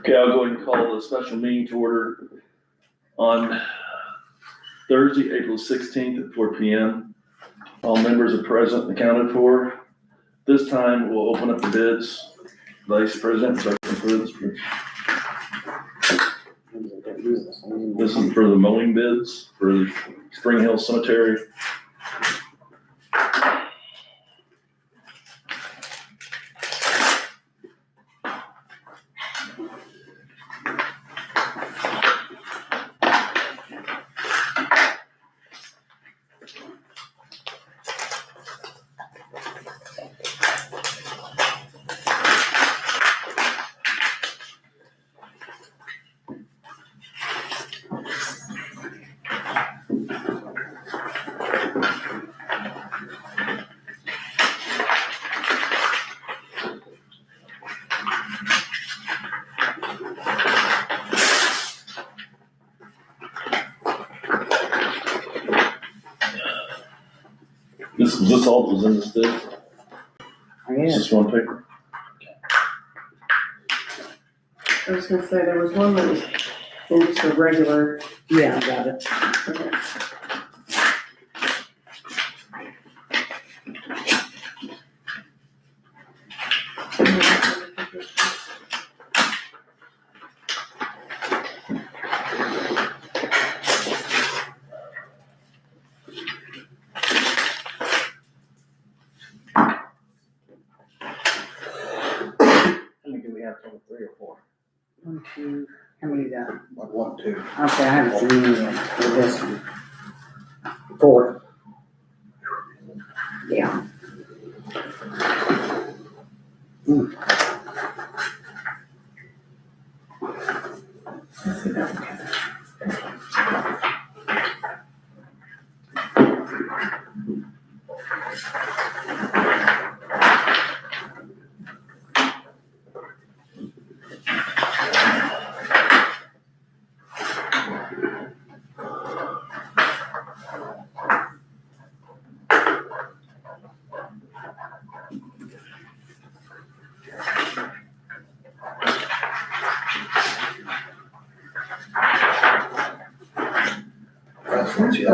Okay, I'll go ahead and call the special meeting to order on Thursday, April 16th at 4 p.m. All members are present and accounted for. This time we'll open up the bids. Vice President, so I can put this. This is for the mowing bids for the Spring Hill Cemetery. This all was in this bid? Is this one paper? I was gonna say, there was one that was in just a regular. Yeah, I got it. Okay. How many do we have, total 3 or 4? 1, 2, how many you got? Like 1, 2. Okay, I haven't seen any yet for this one. 4. Yeah. Let's see that one. That's one, 2. I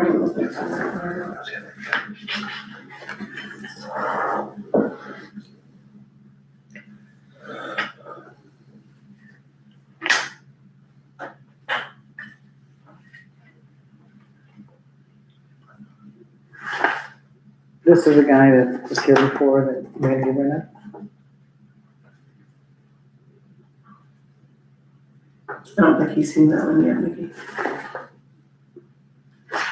don't know if that's on that one. This is the guy that was here before that we had to get rid of. I don't think he's seen that one yet, Nikki.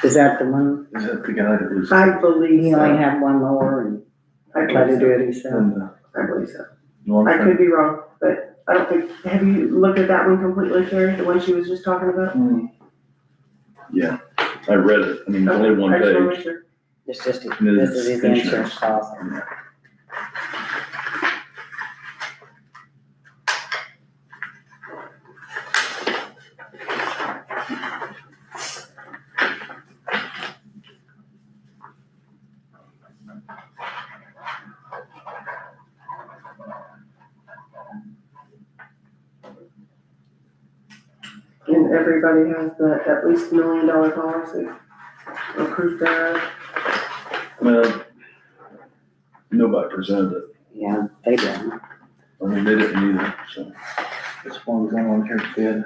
Is that the one? Is that the guy that was? I believe He so. only had one mower and I tried to believe do so. it himself. And, I believe so. long I term. could be wrong, but I don't think, have you looked at that one completely, Sherry, the one she was just talking about? Yeah, I read it. I mean, it's only one I just wanna page. make sure. It's just, It this is is his insurance. insurance policy. And everybody has the at least $1 million policy, or proof thereof. Well, nobody presented it. Yeah, they didn't. I mean, they didn't either, so. This one was on here bid.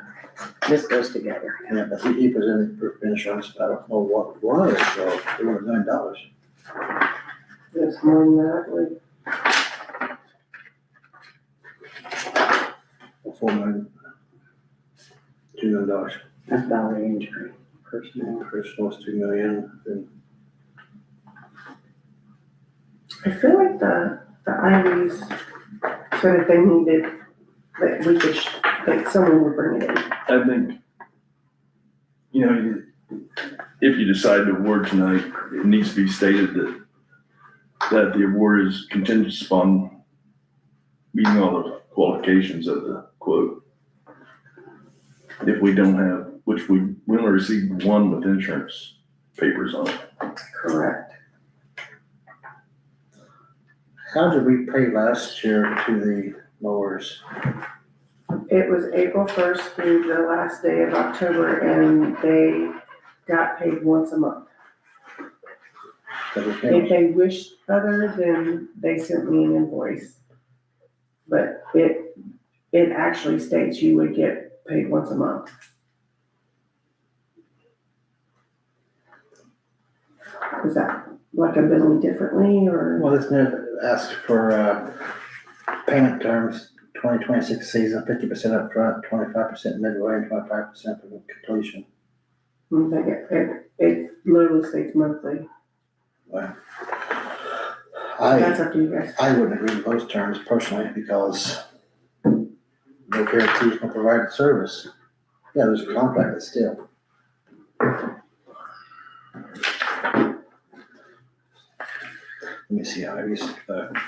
This goes together. Yeah, but he presented proof of insurance, but I don't know what it was, so it was $1 million. It's more than that, I believe. $4 million. $2 million. That's bodily injury, personnel. Personal's $2 million, and I feel like the Ivies sort of thing needed, that we could, like, someone would bring it in. I think, you know, if you decide to award tonight, it needs to be stated that the award is contingent upon meeting all the qualifications of the quote. If we don't have, which we only received one with insurance papers on it. Correct. How did we pay last year to the mowers? It was April 1st through the last day of October, and they got paid once a month. That we If paid? they wished other, then they sent me an invoice. But it actually states you would get paid once a month. Is that like a billing differently, or? Well, isn't it asked for, payment terms, 2026 season, 50% upfront, 25% midway, and 25% for completion? It literally states monthly. Well, That's up to you guys. I wouldn't agree with those terms personally, because no guarantees no provided service. Yeah, there's a contract, but still. Let me see how I use,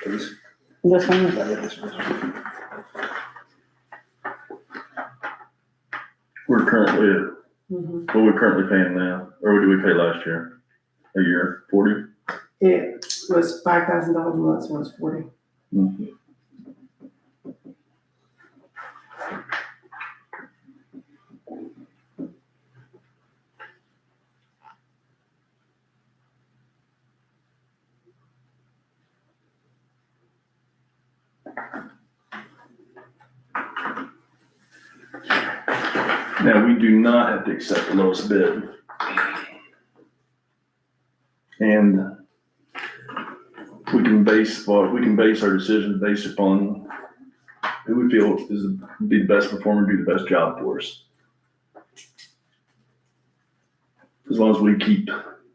please. This one, Yeah, this one. We're currently at, Mhm. what we're currently paying now, or what did we pay last year? A year, 40? It was $5,000 a month, so it was 40. Mhm. Now, we do not have to accept the lowest bid. And we can base our decision based upon who we feel be the best performer, do the best job for us. As long as we keep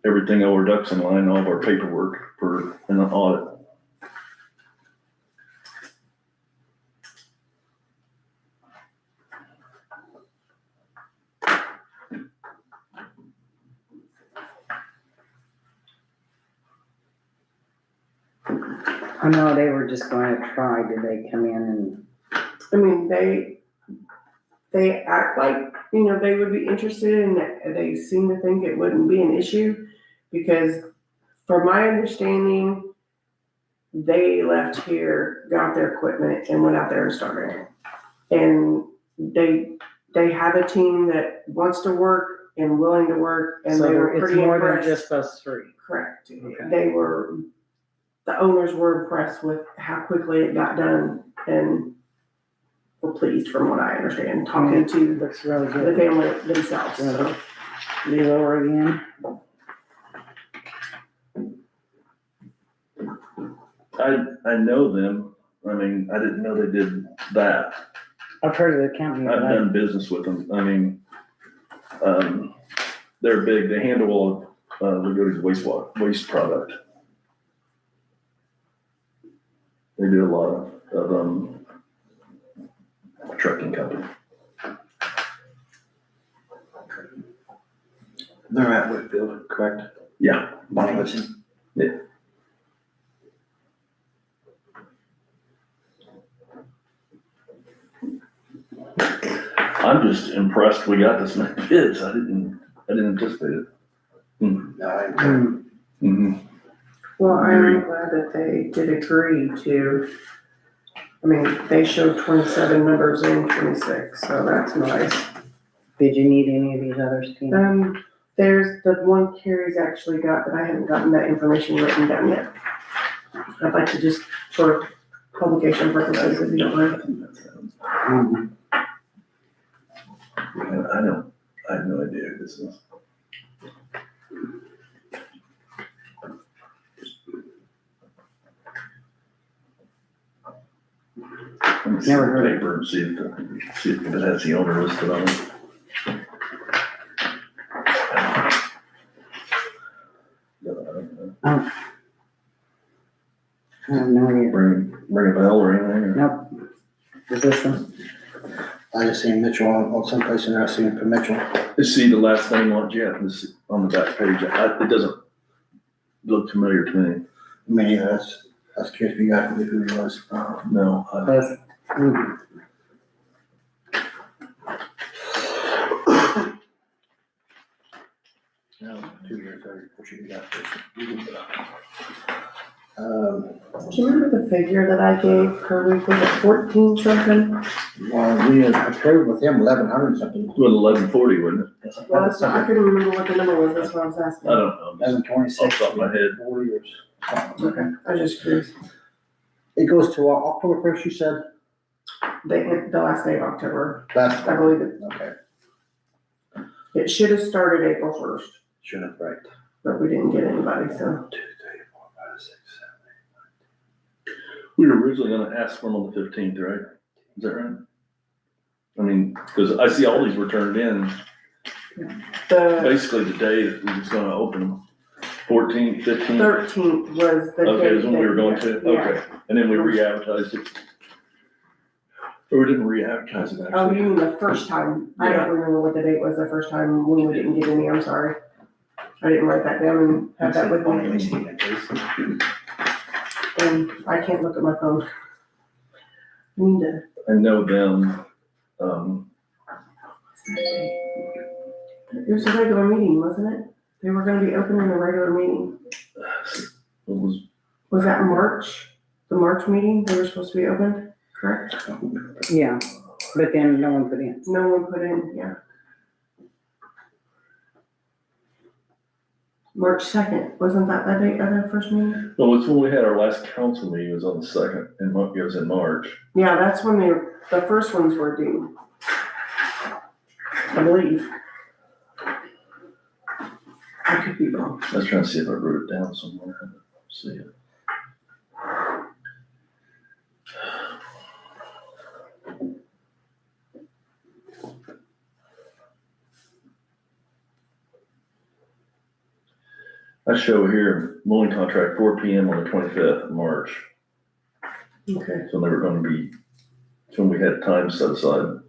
everything, all our ducks in line, all of our paperwork for an audit. I know they were just going to try, did they come in and, I mean, they act like, they would be interested, and they seem to think it wouldn't be an issue, because from my understanding, they left here, got their equipment, and went out there and started. And they have a team that wants to work and willing to work, and so they were it's pretty more than impressed. just us three? Correct. Okay. The owners were impressed with how quickly it got done, and were pleased from what I understand, talking to Looks really the good. family themselves, so. Leave over again. I know them. I mean, I didn't know they did that. I've heard of the company, I've but I, done business with them. I mean, they're big. They handle all of Lagoda's waste product. They do a lot of trucking company. They're at Whitfield, correct? Yeah. Bonnie's. Yeah. I'm just impressed we got this many bids. I didn't anticipate it. No, Mm-hmm. Well, I'm glad that they did agree to, I mean, they showed 27 numbers in 26, so that's nice. did you need any of these others, Tina? There's the one Carrie's actually got, but I haven't gotten that information written down yet. I'd like to just, for publication purposes, if you don't mind. Mhm. I have no idea who this is. Let me see Never the heard of it. paper and see if it has the owner listed on it. I have no idea. Bring a bell or anything? Or? Nope. Is this one? I just seen Mitchell on someplace in there, I seen it from Mitchell. Let's see the last name on it, yeah, this, on the back page. It doesn't look familiar to me. Me, that's curious if you guys knew who he was. No. This. Mhm. No, 2 years, I push you got this. Do you remember the figure that I gave per week? Was it 14 something? Well, we had approved with him 1,100 something. It was 1140, wasn't it? Well, that's not, I couldn't remember what the number was, that's what I was I asking. don't know. Just 1126. off the top of my head. 40 or something. Okay, I was just curious. It goes to October 1st, you said? The last day of October, Last I believe it. Okay, It should have started April 1st, should have, right. but we didn't get anybody, so. 2, 3, 4, 5, 6, 7, 8. We were originally gonna ask for them on the 15th, right? Is that right? I mean, because I see all these were turned in The basically the day that we was gonna open them. 14th, 15th. 13th was the date. Okay, is when we were going to, Yeah. okay, and then we re-advertised it. Or we didn't re-advertise it Oh, actually. you mean the first time? I don't remember what the date was the first time when we didn't get any, I'm sorry. I didn't write that down and have that with Bonnie me. Lacey, in case. And I can't look at my phone. I need to. I know them, It was a regular meeting, wasn't it? They were gonna be opening a regular meeting. it was, Was that March? The March meeting, they were supposed to be open, correct? Yeah, but then no one put in. No one put in, yeah. March 2nd, wasn't that the date of the first meeting? well, it's when we had our last council meeting, it was on the 2nd, and it was in March. Yeah, that's when the first ones were due. I believe. I could be wrong. I was trying to see if I wrote it down somewhere. I don't see it. I show here mowing contract 4 PM on the 25th of March. Okay. So they were gonna be, it's when we had time set aside,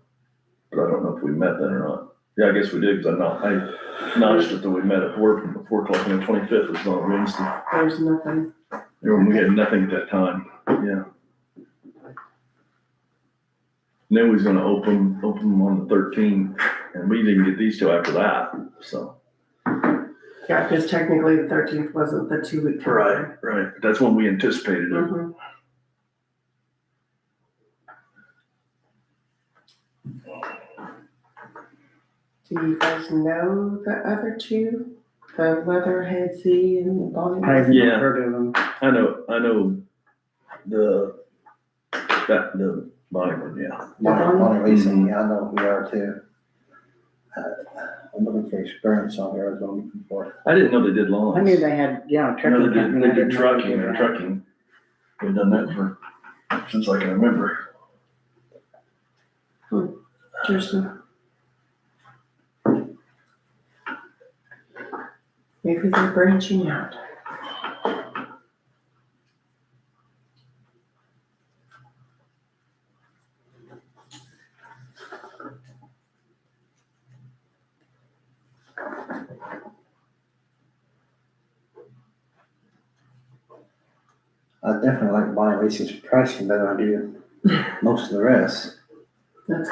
but I don't know if we met then or not. Yeah, I guess we did, because I notched it that we met at 4 o'clock, and the 25th was on Wednesday. There's nothing. And we had nothing at that time, yeah. And then we was gonna open them on the 13th, and we didn't get these till after that, so. Yeah, because technically the 13th wasn't the 2-week. Right. That's when we anticipated it. Mm-hmm. Do you guys know the other two? The Leatherhead Sea and the Bonnie? I've Yeah. never heard of them. I know the Bonnie one, yeah. Bonnie Lacey, yeah, I know we are too. I'm looking for experience on here, I was looking for. I didn't know they did lawns. I knew they had, yeah, I know trucking company. they I did didn't know trucking, they and did trucking. They've done that since I can remember. Interesting. Maybe they're branching out. I definitely like Bonnie Lacey's pricing better than I do most of the rest. That's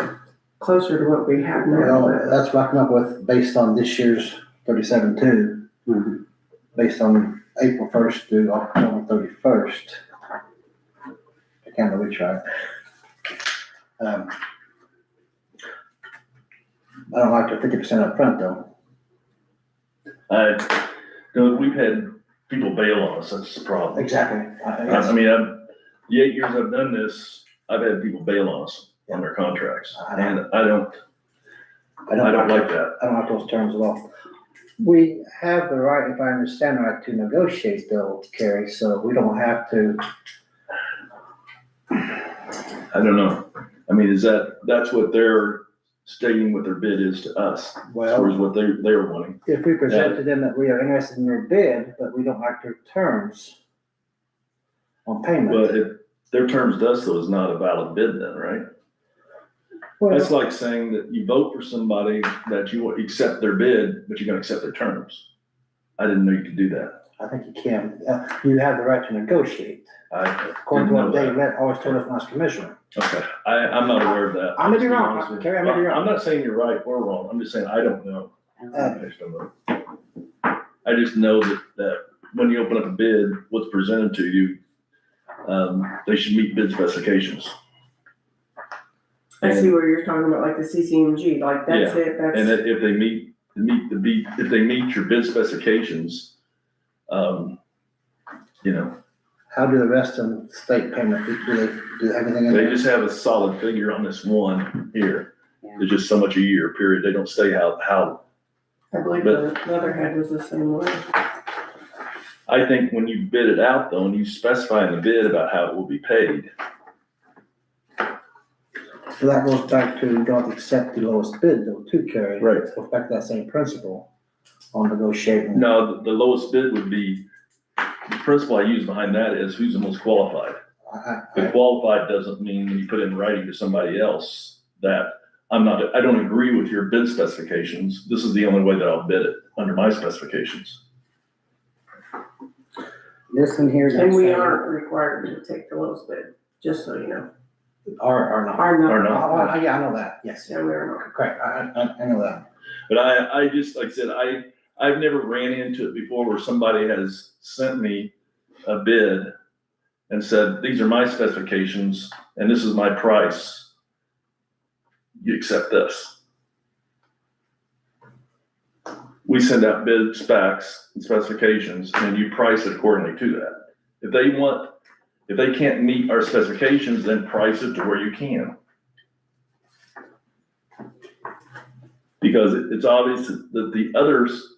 closer to what we have now. Well, that's what I come up with based on this year's 37-2, Mhm. based on April 1st through October 31st. I can't remember which right. I don't like the 50% up front though. We've had people bail on us, that's the problem. Exactly. I mean, the 8 years I've done this, I've had people bail on us on their contracts, and I don't like that. I don't like those terms at all. We have the right, if I understand right, to negotiate though, Kerry, so we don't have to. I don't know. I mean, that's what they're stating what their bid is to us, as far as what they're wanting. If we present to them that we are interested in their bid, but we don't like their terms on payment. But if their terms to us though is not a valid bid then, right? That's like saying that you vote for somebody that you accept their bid, but you're gonna accept their terms. I didn't know you could do that. I think you can. You have the right to negotiate. According to what Dave Lett always told us when I was commissioner. Okay, I'm not aware of that. I may be To wrong, honest with you. Kerry, I may be wrong. I'm not saying you're right or wrong, I'm just saying I don't know. I just don't know. I just know that when you open up a bid, what's presented to you, they should meet bid specifications. I see where you're talking about, like the CCMG, like that's it, And that's, that if they if they meet your bid specifications, you know, How do the rest of the state payment, do everything in they there? just have a solid figure on this one here. Yeah. It's just so much a year, period. They don't say how. I believe the Leatherhead was the same way. I think when you bid it out though, and you specify in the bid about how it will be paid, So that goes back to, you don't accept the lowest bid though, too, Kerry. Right. It goes back to that same principle on negotiating. no, the lowest bid would be, the principle I use behind that is who's the most qualified. The qualified doesn't mean when you put in writing to somebody else that I don't agree with your bid specifications. This is the only way that I'll bid it under my specifications. This one here And doesn't we say. aren't required to take the lowest bid, just so you know. Or not. Are Or not. not. Oh, yeah, I know that, yes. Yeah, we are not. Correct, I know that. But I just, like I said, I've never ran into it before where somebody has sent me a bid and said, these are my specifications and this is my price. You accept this. We send out bid specs and specifications and you price it accordingly to that. If they can't meet our specifications, then price it to where you can. Because it's obvious that the others,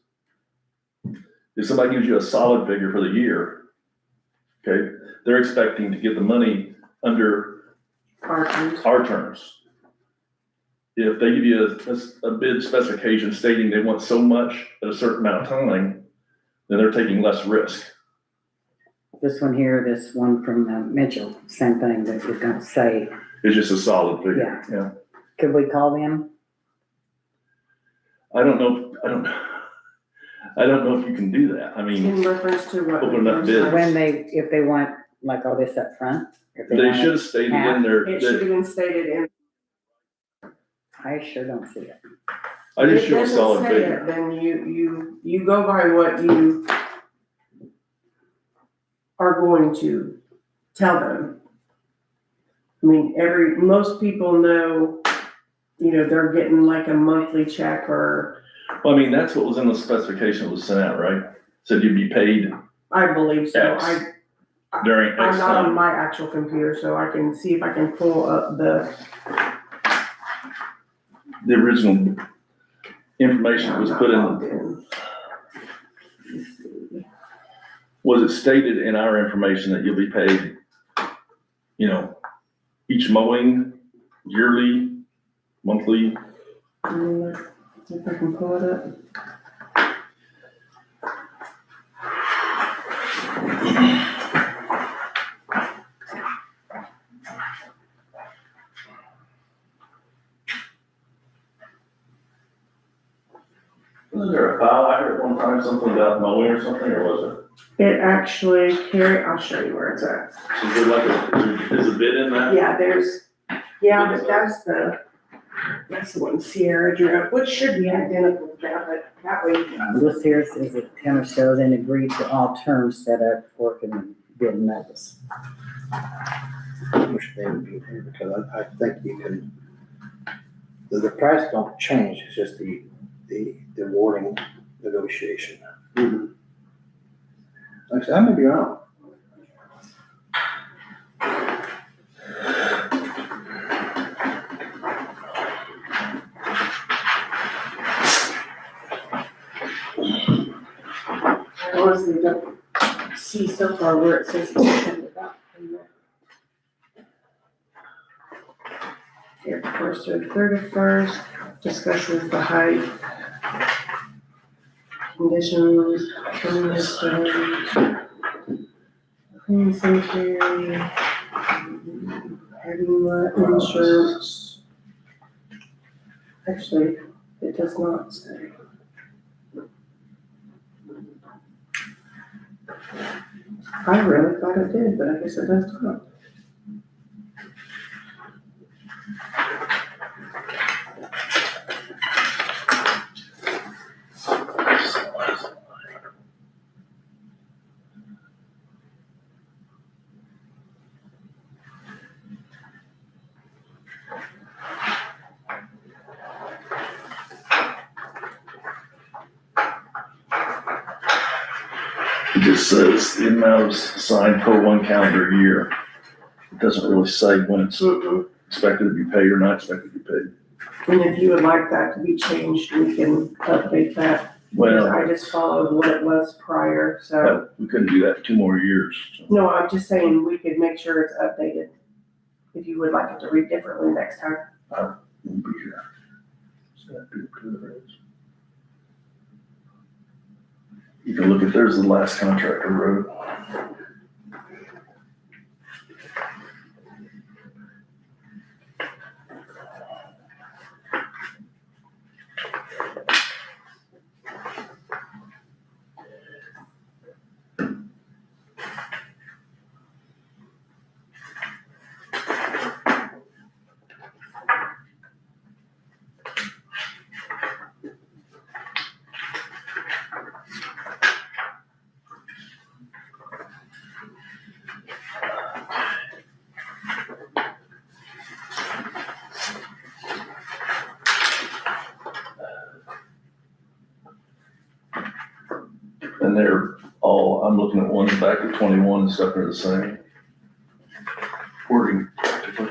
if somebody gives you a solid figure for the year, okay, they're expecting to get the money under Our terms. our terms. If they give you a bid specification stating they want so much at a certain amount of time, then they're taking less risk. This one here, this one from Mitchell, same thing, that it don't say. It's just a solid figure, yeah. Could we call them? I don't know if you can do that. I mean, In reference to what? Open up bids. If they want like all this up front? If they want it- should have stated in there It should that, have been stated in. I sure don't see it. I just It show a doesn't solid say figure. it, then you go by what you are going to tell them. I mean, most people know, they're getting like a monthly check or, Well, I mean, that's what was in the specification that was sent out, right? Said you'd be paid I believe so. X during I'm X not on time. my actual computer, so I can see if I can pull up the. The original information that was put I'm not in, logged Let's see. was it stated in our information that you'll be paid, each mowing, yearly, monthly? See if I can pull it up. Was there a file I heard one time, something about mowing or something, or was It actually, I'll show you where it's at. it? Is there like is a bid in that? Yeah, but that's the one Sierra drew up, which should be identical to that, but that way. This here says that Tanner shows and agreed to all terms set up for the bid notice. I wish they would be here, because I think you can, the price don't change, it's just the awarding negotiation. Like I said, I may be wrong. I honestly don't see so far where it says it's something about. Here, first or 31st, discusses the height, conditions, cleanliness standards, clean sanitary, having insurance. Actually, it does not say. I really thought it did, but I guess it does not. just says the amount is signed per one calendar year. It doesn't really say when it's expected to be paid or not expected to be paid. And if you would like that to be changed, we can update that. Well, I just followed what it was prior, so. we couldn't do that for 2 more years. So. No, I'm just saying we could make sure it's updated. If you would like it to read differently next time. We'll be here. So that'd be up to the roads. You can look at, there's the last contract I wrote. And they're all, I'm looking at ones back to 21 and stuff are the same. Wording practically.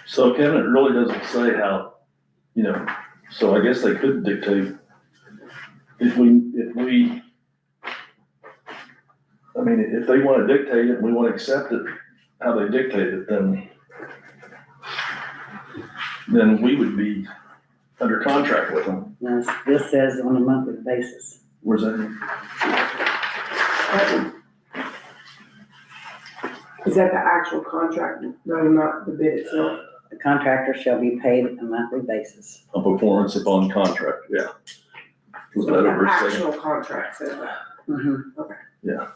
So Kevin, it really doesn't say how, so I guess they could dictate if they want to dictate it and we want to accept it, how they dictate it, then we would be under contract with them. Now, this says on a monthly basis. Where's that? Is that the actual contract, no, not the bid itself? The contractor shall be paid on a monthly basis. A performance upon contract, yeah. Was So that the over a second? actual contract says that. Yeah.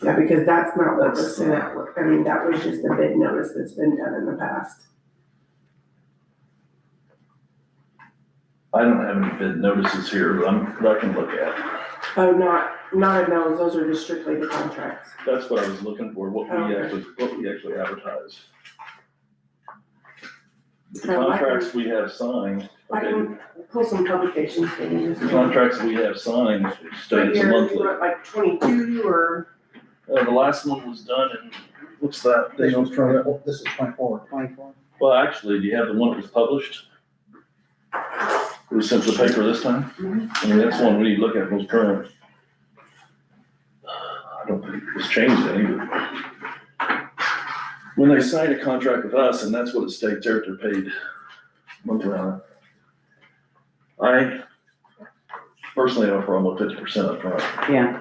Yeah, because that's not what was sent out. I mean, that was just a bid notice that's been done in the past. I don't have any bid notices here, but I can look at. Oh, not in those are just strictly the contracts. That's what I was looking for, what we Okay. actually advertise. The No, I contracts we have signed, I okay, can pull some publications for you. the contracts we have signed Right states here, monthly. you want like 22 or, The last one was done in, what's that? This was 24, this is 24. 24. Well, actually, do you have the one that was published? It was sent to the paper this time? I mean, that's one we need to look at, most current. I don't think it was changed any, but when they sign a contract with us, and that's what it states there, they're paid monthly on it. I personally offer almost 50% up front. Yeah,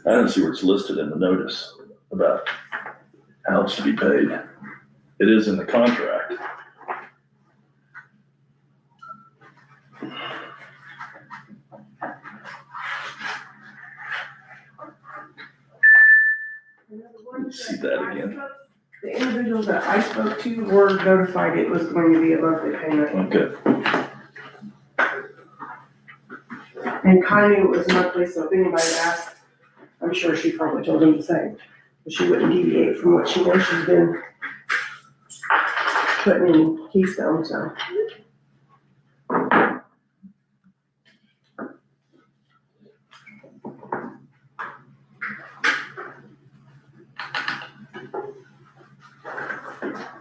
I don't see where it's listed in the notice about how it's to be paid. It is in the contract. Let's see that again. the individuals that I spoke to were notified it was going to be a monthly payment. Okay. And Connie knew it was monthly, so if anybody asked, I'm sure she probably told them the same. But she wouldn't deviate from what she knows she's been putting in Keystone, so.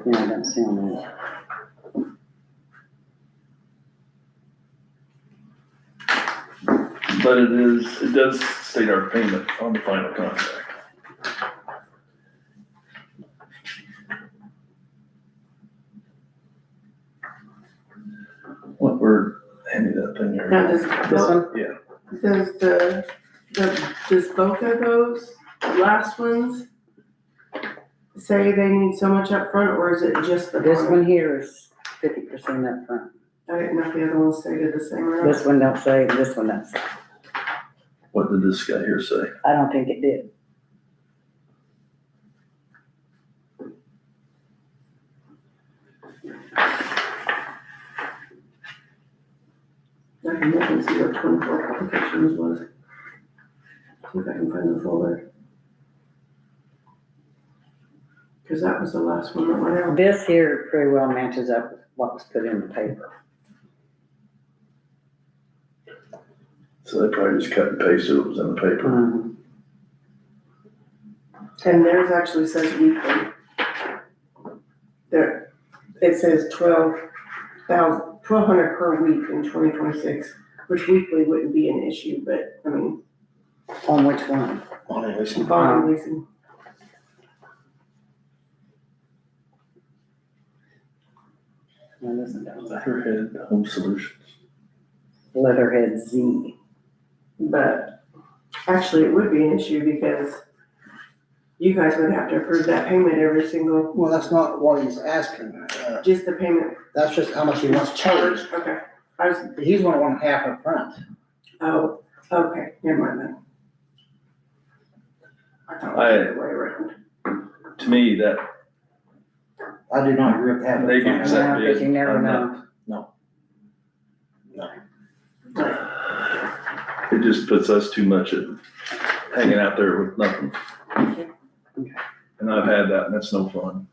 yeah, I don't see on that. But it does state our payment on the final contract. What word, hand me that thing Now, here. this one? Yeah. Does both of those last ones say they need so much up front, or is it just the This bond? one here is 50% up front. I didn't know if the other one stated the same or This not. one don't say, this one don't say. What did this guy here say? I don't think it did. I can look and see what 24 applications was. See if I can find the folder. Cause that was the last one that went out. This here pretty well matches up with what was put in the paper. So they probably just cut and pasted what was in the paper. And theirs actually says weekly. There, it says 1,200 per week in 2026, which weekly wouldn't be an issue, but I mean, On which one? On it, listen. bond leasing. No, this one don't say. Letterhead Home Solutions. Letterhead Z. But actually, it would be an issue because you guys would have to approve that payment every single, Well, that's not what he's asking. just the payment That's just how much he wants charged. Okay, I was, He's gonna want half up front. oh, okay, never mind then. I thought it was the other way around. To me, that, I do not agree with half up They do front. exactly. Yeah, because you never I'm know. it just puts us too much at hanging out there with nothing. Okay. And I've had that, and that's no fun.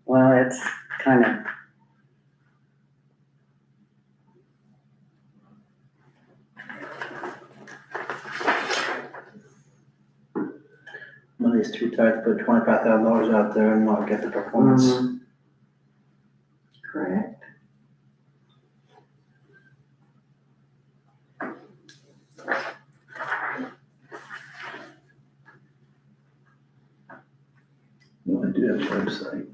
Well, it's kind of, Money's too tight to put $25,000 out there and not get the performance. Correct. No, I do have a website.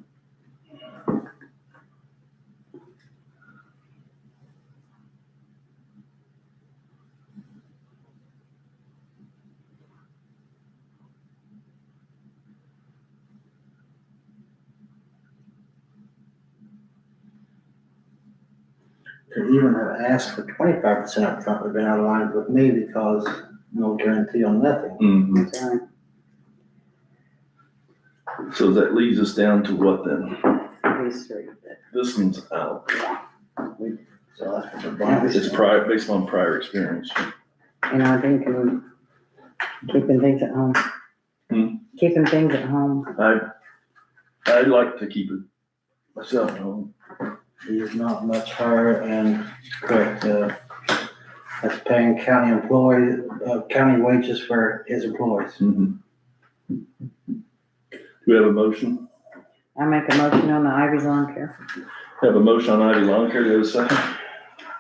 To even have asked for 25% up front would have been out of line with me because no guarantee on nothing. Mm-hmm. sorry, So that leads us down to what then? these three. This one's out. So that's what the bond It's prior, based on prior experience. You know, I think keeping things at home. Hmm. Keeping things at home. I'd like to keep it myself at home. He's not much higher and correct, that's paying county employees, county wages for his employees. Mhm. Do we have a motion? I make a motion on the Ivy's Lawn Care. We have a motion on Ivy Lawn Care. Do we have a second?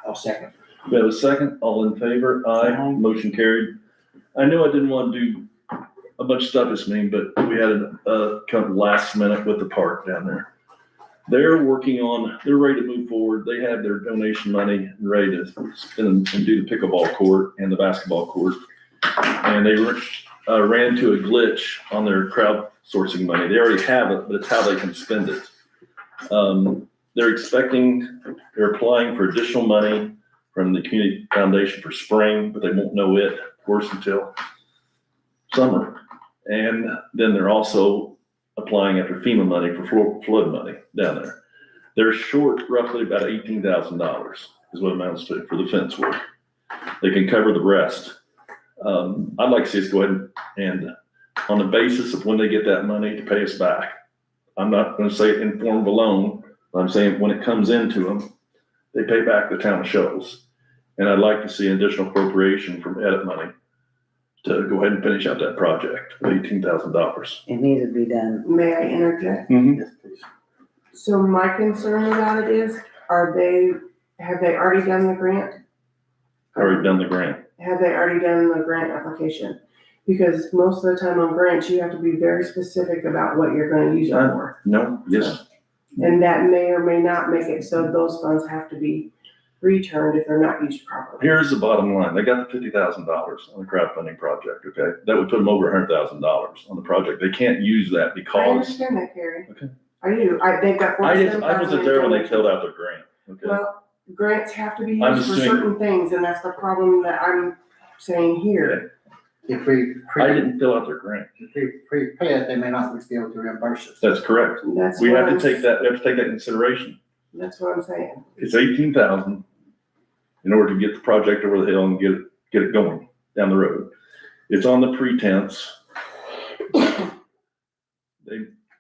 I'll second. We have a second. All in favor? Aye. Aye. Motion carried. I know I didn't want to do a bunch of stuff this meeting, but we had a come last minute with the park down there. They're working on, they're ready to move forward. They have their donation money ready to spend and do the pickleball court and the basketball court. And they ran into a glitch on their crowdsourcing money. They already have it, but it's how they can spend it. They're applying for additional money from the community foundation for spring, but they won't know it, of course, until summer. And then they're also applying after FEMA money for flood money down there. They're short roughly about $18,000 is what it amounts to for the fence work. They can cover the rest. I'd like to see us go ahead and on the basis of when they get that money to pay us back. I'm not gonna say in form of a loan, but I'm saying when it comes into them, they pay back the town of Shoals. And I'd like to see an additional appropriation from edit money to go ahead and finish out that project, $18,000. It needs to be done. May I interject? Yes, please. So my concern about it is, have they already done the grant? Already done the grant. Have they already done the grant application? Because most of the time on grants, you have to be very specific about what you're gonna use it for. No, yes. And that may or may not make it so those funds have to be returned if they're not used properly. Here's the bottom line. They got the $50,000 on the crowdfunding project, okay? That would put them over $100,000 on the project. They can't use that I because, understand that, Carrie. Okay. I do. They've got I wasn't there when they filled 47,000. out their grant, okay? Well, grants have to be I'm used for assuming- certain things, and that's the problem that I'm saying here. If we I didn't fill out their grant. prepay it, they may not be able to reimburse us. That's correct. That's We what have to I'm- take that, we have to take that into consideration. That's what I'm saying. It's 18,000 in order to get the project over the hill and get it going down the road. It's on the pretense.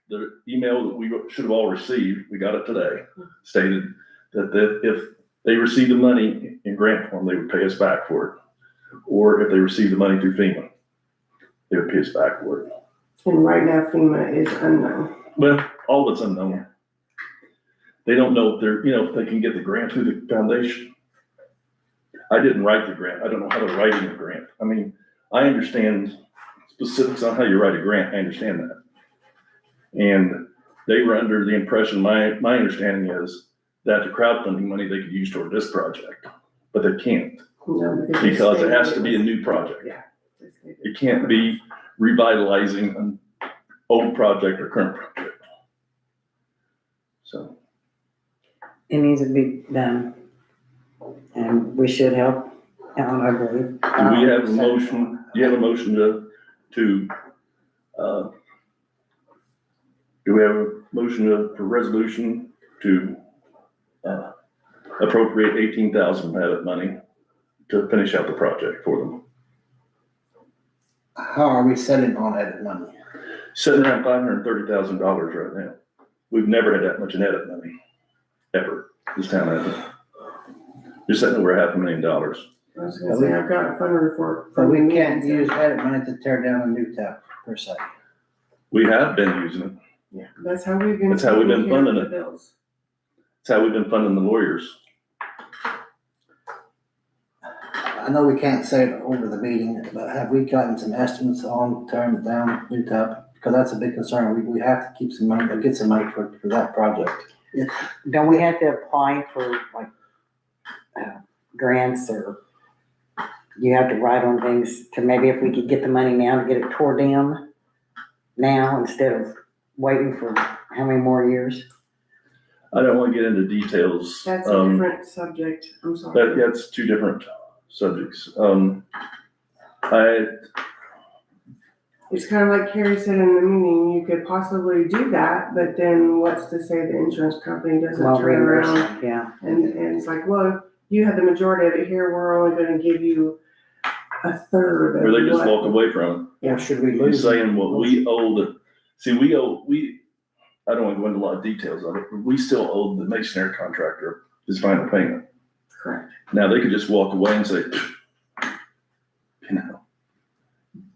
The email that we should have all received, we got it today, stated that if they received the money in grant form, they would pay us back for it. Or if they received the money through FEMA, they would pay us back for it. And right now FEMA is unknown. Well, all of it's unknown. They don't know if they're, if they can get the grant through the foundation. I didn't write the grant. I don't know how to write a grant. I mean, I understand specifics on how you write a grant. I understand that. And they were under the impression, my understanding is that the crowdfunding money they could use toward this project, but they can't No, because it has to be a new project. Yeah. It can't be revitalizing an old project or current project. So. It needs to be done. And we should help out, I believe. Do we have a motion, do you have a motion do we have a motion for resolution to, appropriate 18,000 of that money to finish out the project for them? How are we setting on edit money? Sitting around $530,000 right now. We've never had that much in edit money, ever. This town hasn't. You're sitting over $500,000. I was gonna say, I've got a fund report. So we from the can't meeting, use so- edit money to tear down a new tap per se. We have been using it. Yeah, that's how we've been. That's how we've been taking care of funding the it. bills. That's how we've been funding the lawyers. I know we can't say it over the meeting, but have we gotten some estimates on tearing it down, new tap? Because that's a big concern. We have to keep some money, or get some money for that project. Don't we have to apply for like grants, or you have to write on things to maybe if we could get the money now to get it tore down now instead of waiting for how many more years? I don't want to get into details. That's a different subject, I'm sorry. That's two different subjects. It's kind of like Carrie said in the meeting, you could possibly do that, but then what's to say the insurance company doesn't Well, turn around? reimbursement, yeah. And it's like, well, you had the majority of it here, we're only gonna give you a third of Or they just what- walk away from Or should we it. You're lose? saying what we owe I don't want to go into a lot of details of it, but we still owe the masonry contractor his final payment. Correct. Now, they could just walk away and say,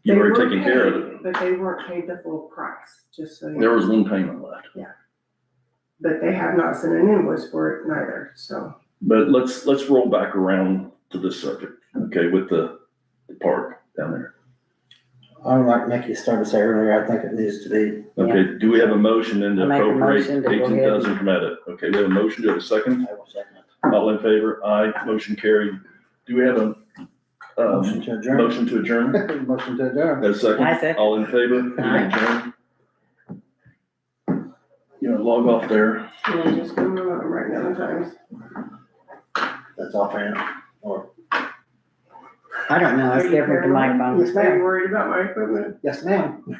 They you've already were taken care of paid, it. But they weren't paid the full price, just so you There know. was one payment left. But they have not sent an invoice for it neither, so. But let's roll back around to this subject, okay, with the park down there. Like Nikki started to say earlier, I think it needs to be. Okay, do we have a motion then to I make a appropriate motion to go ahead 18,000 from edit? Okay, we have a motion, do we have a second? I will second it. All in favor? Aye, motion carried. Do we have a Motion to adjourn. motion to adjourn? Motion to adjourn. Have a second? I second. All in favor? Aye. Adjourn. You know, log off there. Yeah, just go on right now, times. That's all for now. Or, I don't know, it's different to my phone. Yes, Are you ma'am. worried about my equipment? Yes, ma'am.